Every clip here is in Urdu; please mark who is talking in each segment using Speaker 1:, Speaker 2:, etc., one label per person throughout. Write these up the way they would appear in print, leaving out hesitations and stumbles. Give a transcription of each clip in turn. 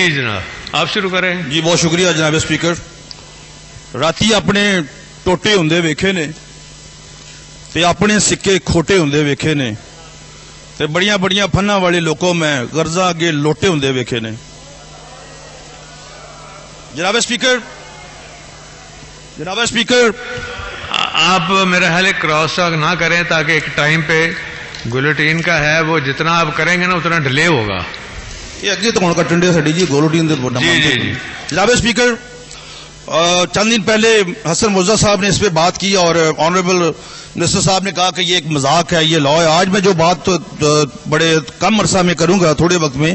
Speaker 1: جی جناب آپ شروع کریں.
Speaker 2: جی بہت شکریہ جناب اسپیکر. راتی اپنے ٹوٹے ہوندے ویکھے نے تے اپنے سکے کھوٹے ہوندے ویکھے نے تے بڑیاں بڑیاں فنا والے لوگوں میں غرضاں اگے لوٹے ہوندے ویکھے نے. جناب اسپیکر
Speaker 1: آپ میرا خیال ہے کراس ٹاک نہ کریں تاکہ ایک ٹائم پہ گلوٹین کا ہے وہ جتنا آپ کریں گے نا اتنا ڈیلے ہوگا.
Speaker 2: یہ اگے تو کٹن ڈے ساڈی جی گولوٹین دے
Speaker 1: جی.
Speaker 2: جناب اسپیکر چند دن پہلے حسن مرزا صاحب نے اس پہ بات کی اور آنریبل منسٹر صاحب نے کہا کہ یہ ایک مذاق ہے, یہ لا ہے. آج میں جو بات بڑے کم عرصہ میں کروں گا تھوڑے وقت میں,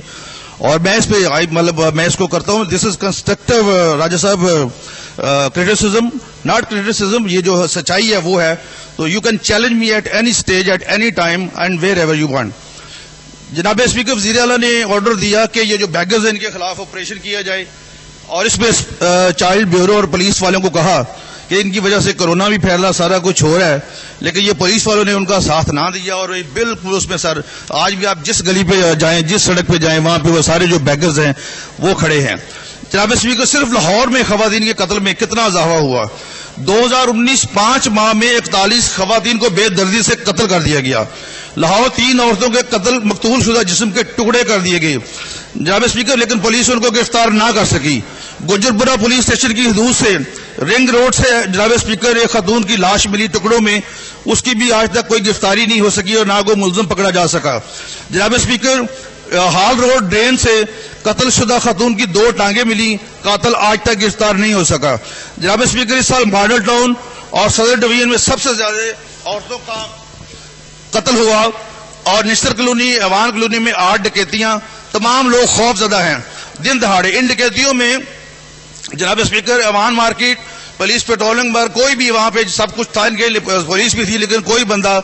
Speaker 2: اور میں اس پہ مطلب میں اس کو کرتا ہوں. دس از کنسٹرکٹیو راجہ صاحب کریٹیسزم ناٹ کریٹیسزم. یہ جو سچائی ہے وہ ہے. تو you can challenge me at any stage at any time and wherever you یو وانٹ. جناب اسپیکر وزیر اعلیٰ نے آرڈر دیا کہ یہ جو بیگرز ہیں ان کے خلاف آپریشن کیا جائے, اور اس میں چائلڈ بیورو اور پولیس والوں کو کہا کہ ان کی وجہ سے کورونا بھی پھیلا, سارا کچھ ہو رہا ہے, لیکن یہ پولیس والوں نے ان کا ساتھ نہ دیا. اور بالکل اس میں سر آج بھی آپ جس گلی پہ جائیں, جس سڑک پہ جائیں, وہاں پہ وہ سارے جو بیگرز ہیں وہ کھڑے ہیں. جناب اسپیکر صرف لاہور میں خواتین کے قتل میں کتنا اضافہ ہوا. 2019 5 ماہ میں 41 خواتین کو بے دردی سے قتل کر دیا گیا. لاہور 3 عورتوں کے قتل مقتول شدہ جسم کے ٹکڑے کر دیے گئے. جناب اسپیکر لیکن پولیس ان کو گرفتار نہ کر سکی. گجرپورہ پولیس اسٹیشن کی حدود سے رنگ روڈ سے جناب اسپیکر ایک خاتون کی لاش ملی ٹکڑوں میں, اس کی بھی آج تک کوئی گرفتاری نہیں ہو سکی اور نہ کوئی ملزم پکڑا جا سکا. جناب اسپیکر ہال روڈ ڈرین سے قتل شدہ خاتون کی 2 ٹانگیں ملی, قاتل آج تک گرفتار نہیں ہو سکا. جناب اسپیکر اس سال ماڈل ٹاؤن اور صدر ڈویژن میں سب سے زیادہ عورتوں کا قتل ہوا, اور نشتر کلونی ایوان کلونی میں 8 ڈکیتیاں. تمام لوگ خوف زدہ ہیں دن دہاڑے. ان ڈکیتیوں میں جناب اسپیکر ایوان مارکیٹ پولیس پیٹرولنگ پر کوئی بھی وہاں پہ سب کچھ تھا, ان کے پولیس بھی تھی, لیکن کوئی بندہ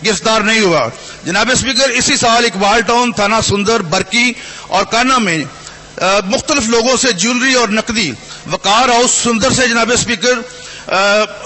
Speaker 2: گرفتار نہیں ہوا. جناب اسپیکر اسی سال اقبال ٹاؤن, تھانہ سندر, برکی اور کانا میں مختلف لوگوں سے جیولری اور نقدی, وقار ہاؤس سندر سے جناب اسپیکر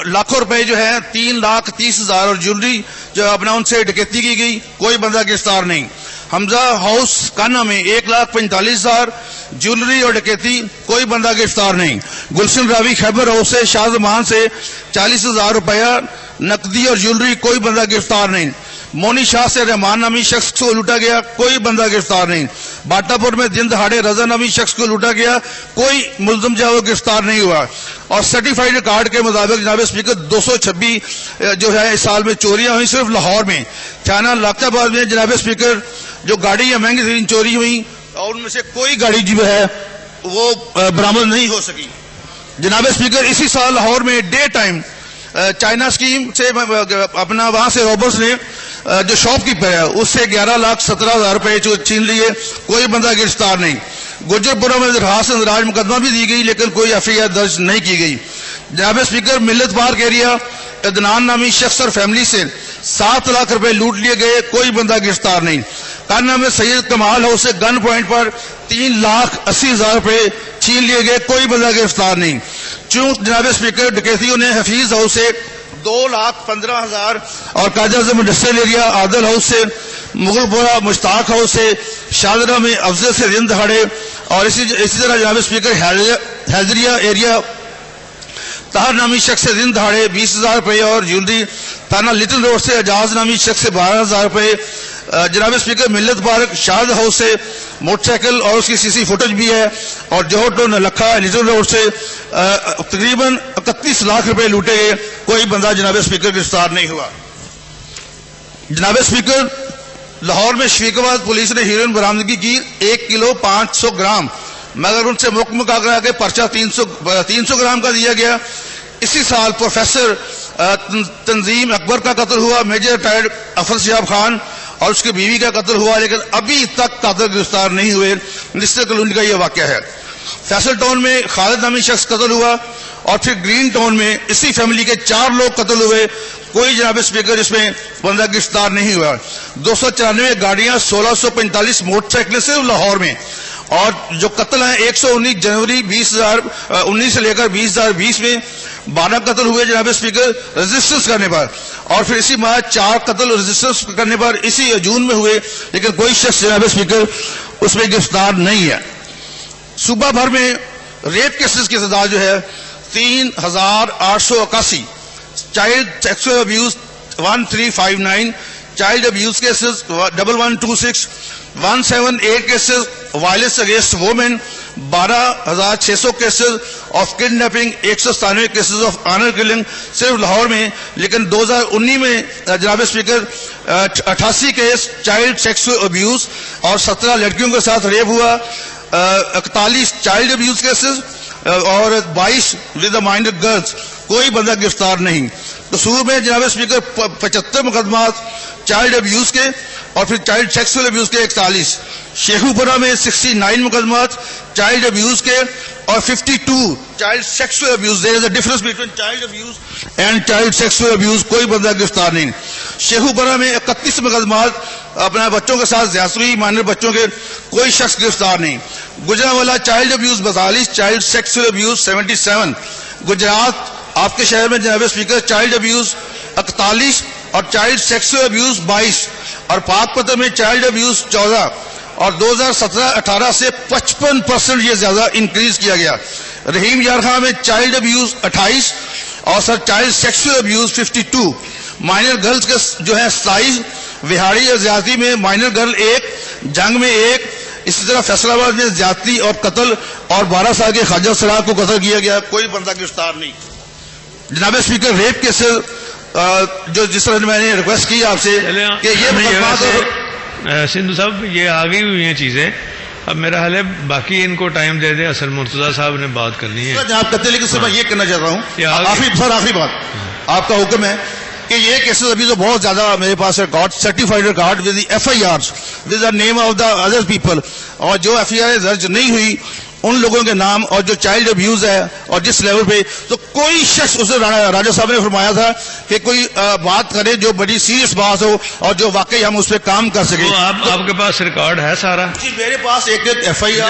Speaker 2: لاکھوں روپے جو ہے 3,30,000 اور جیولری جو اپنا ان سے ڈکیتی کی گئی, کوئی بندہ گرفتار نہیں. حمزہ ہاؤس کانا میں 1,45,000 جیولری اور ڈکیتی, کوئی بندہ گرفتار نہیں. گلشن راوی خیبر ہاؤس سے شاہ زمان سے 40,000 روپیہ نقدی اور جیولری, کوئی بندہ گرفتار نہیں. مونی شاہ سے رحمان نامی شخص کو لوٹا گیا, کوئی بندہ گرفتار نہیں. باٹا پور میں دن دہاڑے رضا نامی شخص کو لوٹا گیا, کوئی ملزم جو ہے وہ گرفتار نہیں ہوا. اور سرٹیفائیڈ ریکارڈ کے مطابق جناب اسپیکر 226 جو ہے اس سال میں چوریاں ہوئی صرف لاہور میں. چائنا لاکھ آباد میں جناب اسپیکر جو گاڑی یا مہنگی ترین چوری ہوئی, اور ان میں سے کوئی گاڑی جو ہے وہ برآمد نہیں ہو سکی. جناب اسپیکر اسی سال لاہور میں ڈے ٹائم چائنا اسکیم سے اپنا وہاں سے روبرس نے جو شاپ کیپر ہے اس سے 11,17,000 روپے چھین لیے, کوئی بندہ گرفتار نہیں. گجرپورہ میں درخواست اندراج مقدمہ بھی دی گئی لیکن کوئی FIR درج نہیں کی گئی. جناب اسپیکر ملت پارک ایریا عدنان نامی شخص اور فیملی سے 7 لاکھ روپے لوٹ لیے گئے, کوئی بندہ گرفتار نہیں. کانا میں سید کمال ہاؤس سے گن پوائنٹ پر 3,80,000 روپے چھین لیے گئے, کوئی بندہ گرفتار نہیں. چونکہ جناب اسپیکر ڈکیتیوں نے حفیظ ہاؤس سے 2,15,000 اور قائد اعظم انڈسٹریل ایریا عادل ہاؤس سے, مغل پورہ مشتاق ہاؤس سے, شادرہ میں افضل سے دن دہاڑے, اور اسی طرح جناب اسپیکر حیدریہ ایریا طاہر نامی شخص سے دن دہاڑے 20,000 روپے اور جیولری. تھانہ لٹل روڈ سے اعجاز نامی شخص سے 12,000 روپے. جناب اسپیکر ملت پارک شاد ہاؤس سے موٹر سائیکل اور اس کی CC فوٹیج بھی ہے, اور جوہر ٹو نلکھا لٹل روڈ سے تقریباً 31 لاکھ روپے لوٹے گئے, کوئی بندہ جناب اسپیکر گرفتار نہیں ہوا. جناب اسپیکر لاہور میں شفیق آباد پولیس نے ہیروئن برآمدگی کی 1 کلو 500 گرام, مگر ان سے محکمہ کرا کے پرچہ 300 گرام کا دیا گیا. اسی سال پروفیسر تنظیم اکبر کا قتل ہوا, میجر ریٹائرڈ افضل شہاب خان اور اس کی بیوی کا قتل ہوا, لیکن ابھی تک قاتل گرفتار نہیں ہوئے. نسٹر کلونی کا یہ واقعہ ہے. فیصل ٹاؤن میں خالد نامی شخص قتل ہوا, اور پھر گرین ٹاؤن میں اسی فیملی کے 4 لوگ قتل ہوئے, کوئی جناب اسپیکر اس میں بندہ گرفتار نہیں ہوا. 294 گاڑیاں 1645 موٹر سائیکلیں صرف لاہور میں, اور جو قتل ہیں 119 جنوری 2019 سے لے کر 2020 میں 12 قتل ہوئے جناب اسپیکر ریزسٹنس کرنے پر, اور پھر اسی ماہ 4 قتل ریزسٹنس کرنے پر اسی جون میں ہوئے, لیکن کوئی شخص جناب اسپیکر اس میں گرفتار نہیں ہے. صوبہ بھر میں ریپ کیسز کی تعداد جو ہے 3881، child sexual abuse 1359، child abuse cases 1126، 178 cases violence against women, 12600 cases of kidnapping, 197 cases of honour killing صرف لاہور میں. لیکن 2019 میں جناب speaker 88 case child sexual abuse اور 17 لڑکیوں کے ساتھ ریپ ہوا، 41 چائلڈ ابیوز کیسز اور 22 ود دا مائنر گرلز. کوئی بندہ گرفتار نہیں. قصور میں جناب اسپیکر 75 مقدمات چائلڈ ابیوز کے اور پھر چائلڈ سیکسول ابیوز کے 41. شیخوپورہ میں 69 مقدمات چائلڈ ابیوز کے اور 52 child sexual abuse. There is a difference between child abuse and child sexual abuse. کوئی بندہ گرفتار نہیں. شیخوپورہ میں 31 مقدمات اپنے بچوں کے ساتھ زیادتی ہوئی، مائنر بچوں کے، کوئی شخص گرفتار نہیں. Gujranwala child abuse 42، child sexual abuse 77. Gujarat آپ کے شہر میں جناب اسپیکر چائلڈ ابیوز 41 اور چائلڈ سیکسول ابیوز 22 اور پاک پتن میں چائلڈ ابیوز 14 اور 2017-18 سے 55% یہ زیادہ انکریز کیا گیا. رحیم یار خان میں چائلڈ ابیوز 28 اور sir child sexual abuse 52. Minor girls کے جو ہے 27. وہاڑی اور زیادتی میں مائنر گرل 1، جنگ میں 1. اسی طرح فیصل آباد میں زیادتی اور قتل اور 12 سال کے خواجہ سراغ کو قتل کیا گیا. کوئی بندہ گرفتار نہیں. جناب اسپیکر ریپ کیسز جو جس طرح میں نے ریکویسٹ کی آپ سے کہ یہ مقدمات
Speaker 1: سندھو صاحب یہ آگئی ہوئی ہیں چیزیں. اب میرا حال ہے باقی ان کو ٹائم دے دیں. حسن مرتضیٰ صاحب نے بات کرنی ہے
Speaker 2: جناب کرتے، لیکن سر میں یہ کہنا چاہتا ہوں آخری بات آپ کا حکم ہے کہ یہ کیسز ابھی تو بہت زیادہ میرے پاس record, certified record with F I R with the name of the other people, اور جو ایف آئی آر درج نہیں ہوئی ان لوگوں کے نام اور جو چائلڈ ابیوز ہے اور جس لیول پہ، تو کوئی شخص اسے راجہ صاحب نے فرمایا تھا کہ کوئی بات کرے جو بڑی سیریس بات ہو اور جو واقعی ہم اس پہ کام کر سکیں.
Speaker 1: آپ کے پاس ریکارڈ ہے سارا؟
Speaker 2: جی میرے پاس ایک ایف آئی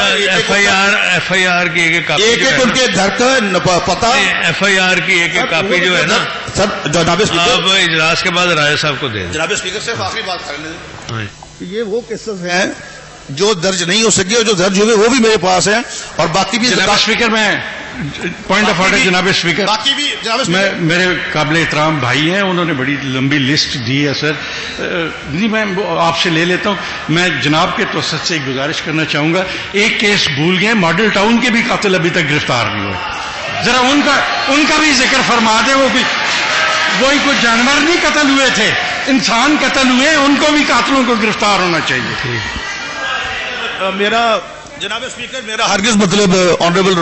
Speaker 1: آر کی ایک کاپی،
Speaker 2: ایک ان کے گھر کا پتہ،
Speaker 1: ایف آئی آر کی ایک کاپی جو ہے نا
Speaker 2: سر جناب اسپیکر
Speaker 1: آپ اجلاس کے بعد راجہ صاحب کو دے دیں.
Speaker 2: جناب اسپیکر صرف آخری بات کرنے دیں. یہ وہ کیسز ہیں جو درج نہیں ہو سکے اور جو درج ہوئے وہ بھی میرے پاس ہیں، اور باقی بھی
Speaker 3: جناب اسپیکر میں پوائنٹ آف آرڈر جناب اسپیکر،
Speaker 2: باقی بھی جناب
Speaker 3: میں میرے قابل احترام بھائی ہیں، انہوں نے بڑی لمبی لسٹ دی ہے سر. نہیں میں آپ سے لے لیتا ہوں. میں جناب کے توسط سے ایک گزارش کرنا چاہوں گا. ایک کیس بھول گئے، ماڈل ٹاؤن کے بھی قاتل ابھی تک گرفتار نہیں ہوئے. ذرا ان کا بھی ذکر فرما دیں. وہی کوئی جانور نہیں قتل ہوئے تھے، انسان قتل ہوئے، ان کو بھی قاتلوں کو گرفتار ہونا چاہیے.
Speaker 2: میرا جناب اسپیکر میرا ہرگز مطلب آنریبل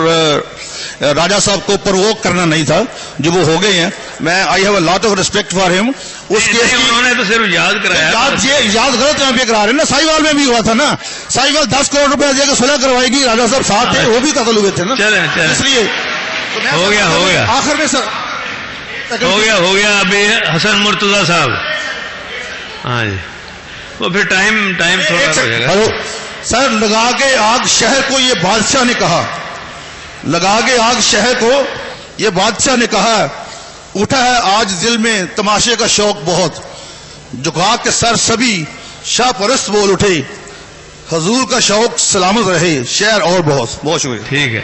Speaker 2: راجہ صاحب کو پرووک کرنا نہیں تھا، جو وہ ہو گئے ہیں. میں I have a lot of respect for ہم. اس کیس کی
Speaker 1: انہوں نے تو صرف یاد کرایا،
Speaker 2: یاد غلط یہاں پہ کرا رہے ہیں نا. ساہیوال میں بھی ہوا تھا نا، ساہیوال 10 کروڑ روپے دے کے صلح کروائے گی، راجہ صاحب ساتھ تھے، وہ بھی قتل ہوئے تھے نا. اس لیے
Speaker 1: ہو گیا
Speaker 2: آخر میں سر
Speaker 1: ہو گیا. ابھی حسن مرتضیٰ صاحب، ہاں جی وہ پھر ٹائم تھوڑا ہو جائے گا.
Speaker 2: سر لگا کے آگ شہر کو یہ بادشاہ نے کہا، لگا کے آگ شہر کو یہ بادشاہ نے کہا، اٹھا ہے آج دل میں تماشے کا شوق بہت، جھکا کے سر سبھی شاہ پرست بول اٹھے، حضور کا شوق سلامت رہے شہر اور بہت. بہت شکریہ.
Speaker 1: ٹھیک ہے.